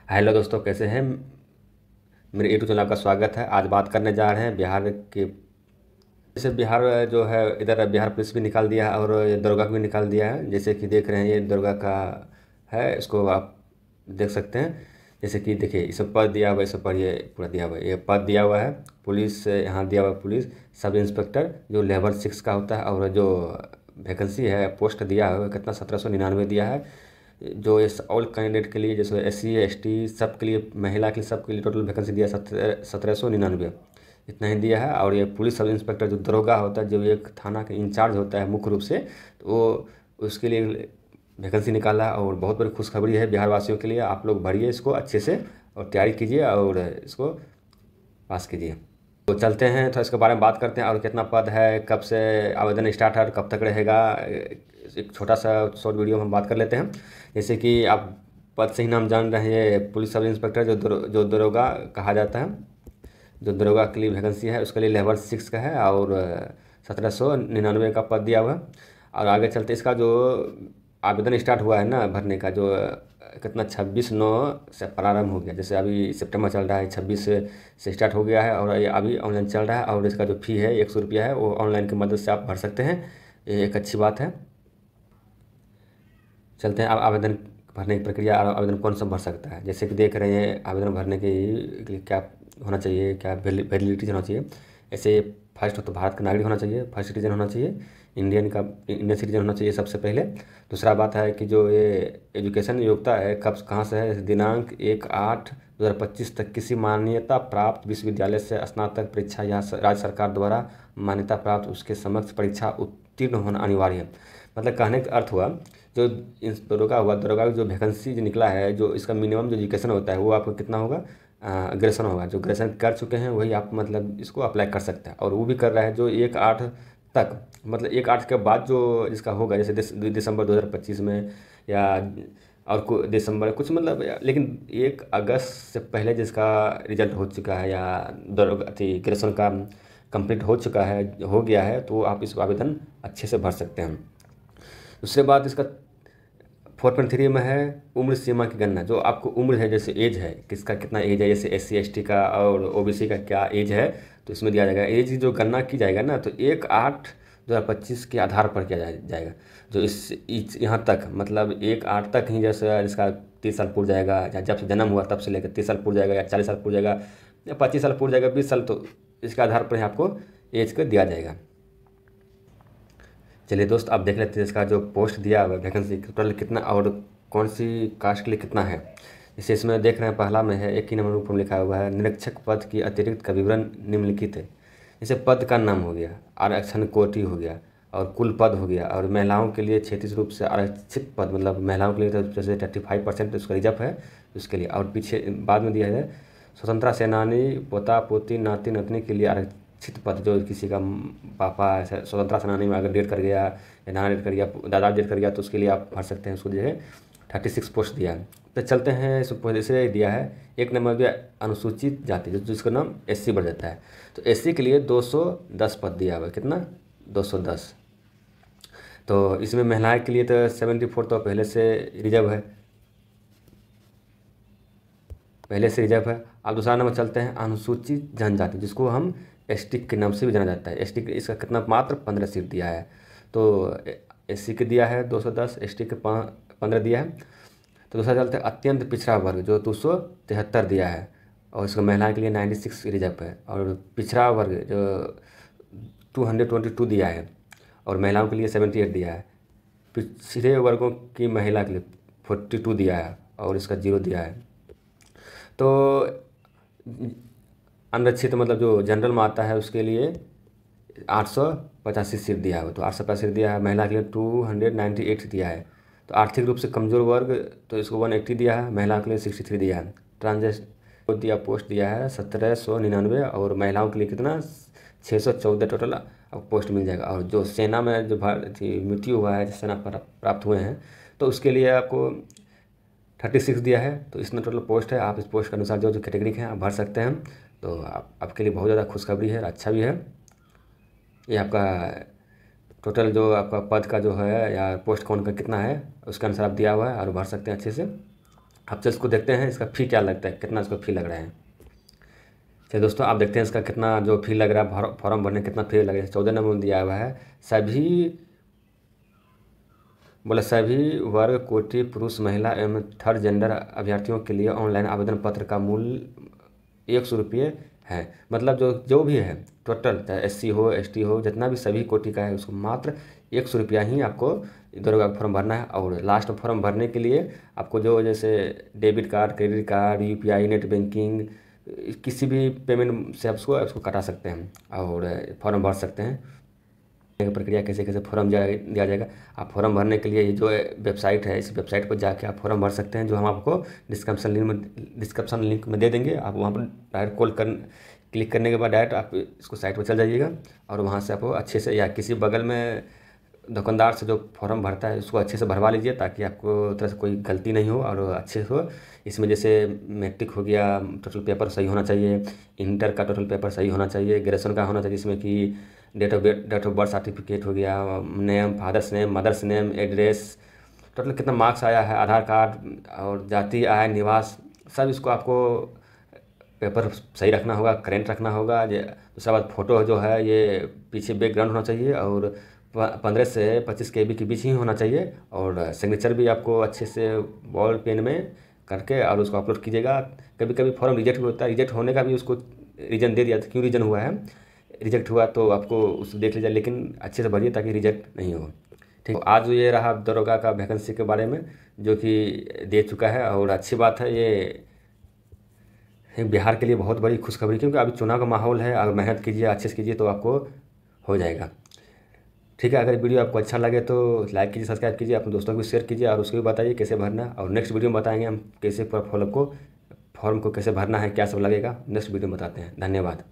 Hello दोस्तों, कैसे हैं। मेरे यूट्यूब चैनल आपका स्वागत है। आज बात करने जा रहे हैं बिहार के। जैसे बिहार जो है, इधर बिहार पुलिस भी निकाल दिया है और ये दरोगा को भी निकाल दिया है। जैसे कि देख रहे हैं, ये दरोगा का है, इसको आप देख सकते हैं। जैसे कि देखिए, इसमें पद दिया हुआ है, इस पर ये पूरा दिया हुआ है, ये पद दिया हुआ है। पुलिस यहाँ दिया हुआ है, पुलिस सब इंस्पेक्टर जो लेवल 6 का होता है। और जो वैकेंसी है, पोस्ट दिया है कितना, 1799 दिया है। जो इस ऑल कैंडिडेट के लिए, जैसे SC ST सब के लिए, महिला के लिए, सब के लिए टोटल वैकेंसी दिया 1799 इतना ही दिया है। और ये पुलिस सब इंस्पेक्टर जो दरोगा होता है, जो एक थाना के इंचार्ज होता है मुख्य रूप से, तो वो उसके लिए वैकेंसी निकाला है। और बहुत बड़ी खुशखबरी है बिहार वासियों के लिए। आप लोग भरिए इसको अच्छे से और तैयारी कीजिए और इसको पास कीजिए। तो चलते हैं, तो इसके बारे में बात करते हैं। और कितना पद है, कब से आवेदन स्टार्ट है और कब तक रहेगा, एक छोटा सा शॉर्ट वीडियो में हम बात कर लेते हैं। जैसे कि आप पद से ही नाम जान रहे हैं, ये पुलिस सब इंस्पेक्टर जो दरोगा कहा जाता है। जो दरोगा के लिए वैकेंसी है, उसके लिए लेवल 6 का है और 1799 का पद दिया हुआ है। और आगे चलते, इसका जो आवेदन स्टार्ट हुआ है ना भरने का, जो कितना 26/9 से प्रारंभ हो गया। जैसे अभी सितंबर चल रहा है, 26 से स्टार्ट हो गया है और ये अभी ऑनलाइन चल रहा है। और इसका जो फ़ी है 100 रुपया है, वो ऑनलाइन की मदद से आप भर सकते हैं। ये एक अच्छी बात है। चलते हैं अब आवेदन भरने की प्रक्रिया और आवेदन कौन सा भर सकता है। जैसे कि देख रहे हैं, आवेदन भरने के लिए क्या होना चाहिए, क्या वैलिडिटी होना चाहिए। ऐसे फर्स्ट तो भारत का नागरिक होना चाहिए, फर्स्ट सिटीजन होना चाहिए, इंडियन सिटीजन होना चाहिए सबसे पहले। दूसरा बात है कि जो ये एजुकेशन योग्यता है, कब कहाँ से है, दिनांक 1/8/2025 तक किसी मान्यता प्राप्त विश्वविद्यालय से स्नातक परीक्षा या राज्य सरकार द्वारा मान्यता प्राप्त उसके समक्ष परीक्षा उत्तीर्ण होना अनिवार्य है। मतलब कहने का अर्थ हुआ, जो इस दरोगा का जो वैकेंसी जो निकला है, जो इसका मिनिमम जो एजुकेशन होता है वो आपको कितना होगा, ग्रेजुएशन होगा। जो ग्रेजुएशन कर चुके हैं वही आप मतलब इसको अप्लाई कर सकते हैं। और वो भी कर रहा है जो 1/8 तक, मतलब 1/8 के बाद जो जिसका होगा, जैसे दिसंबर 2025 में, या और दिसंबर कुछ मतलब, लेकिन 1 अगस्त से पहले जिसका रिजल्ट हो चुका है या दरोगा ग्रेजुएशन का कंप्लीट हो चुका है, हो गया है, तो आप इस आवेदन अच्छे से भर सकते हैं। दूसरी बात, इसका 4.3 में है उम्र सीमा की गणना। जो आपको उम्र है, जैसे एज है, किसका कितना एज है, जैसे SC ST का और OBC का क्या एज है, तो इसमें दिया जाएगा। एज की जो गणना की जाएगा ना, तो 1/8/2025 के आधार पर किया जाएगा। जो इस यहाँ तक, मतलब 1/8 तक ही, जैसे जिसका 30 साल पूर जाएगा, या जब से जन्म हुआ तब से लेकर 30 साल पूर जाएगा, या 40 साल पूर जाएगा, या 25 साल पूर जाएगा, 20 साल, तो इसके आधार पर ही आपको एज को दिया जाएगा। चलिए दोस्त, आप देख लेते हैं इसका जो पोस्ट दिया हुआ है, वैकेंसी टोटल कितना और कौन सी कास्ट के लिए कितना है। जैसे इसमें देख रहे हैं, पहला में है, एक ही नंबर ऊपर लिखा हुआ है, निरीक्षक पद की अतिरिक्त का विवरण निम्नलिखित है। जैसे पद का नाम हो गया, आरक्षण कोटि हो गया, और कुल पद हो गया। और महिलाओं के लिए 36 रूप से आरक्षित पद, मतलब महिलाओं के लिए तो जैसे 35% उसका रिजर्व है उसके लिए। और पीछे बाद में दिया है स्वतंत्रता सेनानी, पोता पोती, नाती नतनी के लिए आरक्षित पद। जो किसी का पापा ऐसा स्वतंत्रता सेनानी में अगर डेट कर गया, या नाना डेट कर गया, दादा डेट कर गया, तो उसके लिए आप भर सकते हैं। उसको जो है 36 पोस्ट दिया है। तो चलते हैं, इस पहले से दिया है। एक नंबर दिया अनुसूचित जाति, जिसका नाम SC बढ़ जाता है। तो SC के लिए 210 पद दिया हुआ है। कितना, 210। तो इसमें महिलाएं के लिए तो 74 तो पहले से रिजर्व है, पहले से रिजर्व है। अब दूसरा नंबर चलते हैं, अनुसूचित जनजाति, जिसको हम ST के नाम से भी जाना जाता है। ST इसका कितना, मात्र 15 सीट दिया है। तो SC के दिया है 210, ST के 15 दिया है। तो दूसरा चलते हैं अत्यंत पिछड़ा वर्ग, जो 273 दिया है। और इसको महिलाओं के लिए 96 रिजर्व है। और पिछड़ा वर्ग जो 222 दिया है, और महिलाओं के लिए 78 दिया है। पिछड़े वर्गों की महिला के लिए 42 दिया है, और इसका 0 दिया है। तो अनरक्षित, मतलब जो जनरल में आता है, उसके लिए 885 सीट दिया है। तो 885 सीट दिया है। महिला के लिए 298 दिया है। तो आर्थिक रूप से कमज़ोर वर्ग, तो इसको 180 दिया है। महिला के लिए 63 दिया है। ट्रांसजेंडर दिया, पोस्ट दिया है 1799। और महिलाओं के लिए कितना, 614 टोटल अब पोस्ट मिल जाएगा। और जो सेना में जो मृत्यु हुआ है, जो सेना प्राप्त हुए हैं, तो उसके लिए आपको 36 दिया है। तो इसमें टोटल पोस्ट है। आप इस पोस्ट के अनुसार जो जो कैटेगरी हैं आप भर सकते हैं। तो आपके लिए बहुत ज़्यादा खुशखबरी है, अच्छा भी है। ये आपका टोटल जो आपका पद का जो है, या पोस्ट कौन का कितना है, उसके अनुसार आप दिया हुआ है और भर सकते हैं अच्छे से। आप चलिए इसको देखते हैं, इसका फ़ी क्या लगता है, कितना इसको फ़ी लग रहा है। चलिए दोस्तों, आप देखते हैं इसका कितना जो फ़ी लग रहा है, फॉर्म भरने कितना फ़ी लग रहा है। 14 नंबर में दिया हुआ है, सभी वर्ग, कोटि, पुरुष, महिला एवं थर्ड जेंडर अभ्यर्थियों के लिए ऑनलाइन आवेदन पत्र का मूल्य 100 रुपये है। मतलब जो भी है टोटल, चाहे SC हो, ST हो, जितना भी सभी कोटि का है, उसको मात्र 100 रुपया ही आपको दरोगा का फॉर्म भरना है। और लास्ट में फॉर्म भरने के लिए आपको जो जैसे debit card, credit card, UPI, net banking, किसी भी पेमेंट से आप उसको कटा सकते हैं और फॉर्म भर सकते हैं। प्रक्रिया कैसे कैसे फॉर्म दिया जाएगा। आप फॉर्म भरने के लिए ये जो वेबसाइट है, इस वेबसाइट पर जाके आप फॉर्म भर सकते हैं, जो हम आपको डिस्क्रिप्शन लिंक में दे देंगे। आप वहाँ पर डायरेक्ट क्लिक करने के बाद डायरेक्ट आप इसको साइट पर चल जाइएगा और वहाँ से आपको अच्छे से, या किसी बगल में दुकानदार से जो फॉर्म भरता है उसको अच्छे से भरवा लीजिए, ताकि आपको तरह से कोई गलती नहीं हो और अच्छे से हो। इसमें जैसे मैट्रिक हो गया, टोटल पेपर सही होना चाहिए, इंटर का टोटल पेपर सही होना चाहिए, ग्रेजुएशन का होना चाहिए, जिसमें कि डेट ऑफ बर्थ सर्टिफिकेट हो गया, name, father's name, mother's name, address, total कितना मार्क्स आया है, आधार कार्ड और जाति, आय, निवास, सब इसको आपको पेपर सही रखना होगा, करेंट रखना होगा। दूसरा बात, फ़ोटो जो है ये पीछे बैकग्राउंड होना चाहिए और 15 से 25 KB के बीच ही होना चाहिए। और सिग्नेचर भी आपको अच्छे से बॉल पेन में करके और उसको अपलोड कीजिएगा। कभी कभी फॉर्म रिजेक्ट भी होता है, रिजेक्ट होने का भी उसको रीज़न दे दिया था, क्यों रीज़न हुआ है, रिजेक्ट हुआ तो आपको उसको देख लीजिए, लेकिन अच्छे से भरिए ताकि रिजेक्ट नहीं हो। ठीक, तो आज ये रहा दरोगा का वैकेंसी के बारे में, जो कि दे चुका है। और अच्छी बात है, ये बिहार के लिए बहुत बड़ी खुशखबरी, क्योंकि अभी चुनाव का माहौल है। अगर मेहनत कीजिए, अच्छे से कीजिए तो आपको हो जाएगा। ठीक है, अगर वीडियो आपको अच्छा लगे तो लाइक कीजिए, सब्सक्राइब कीजिए, अपने दोस्तों को भी शेयर कीजिए और उसको भी बताइए कैसे भरना है। और नेक्स्ट वीडियो में बताएंगे हम कैसे फॉर्म को कैसे भरना है, क्या सब लगेगा, नेक्स्ट वीडियो में बताते हैं। धन्यवाद।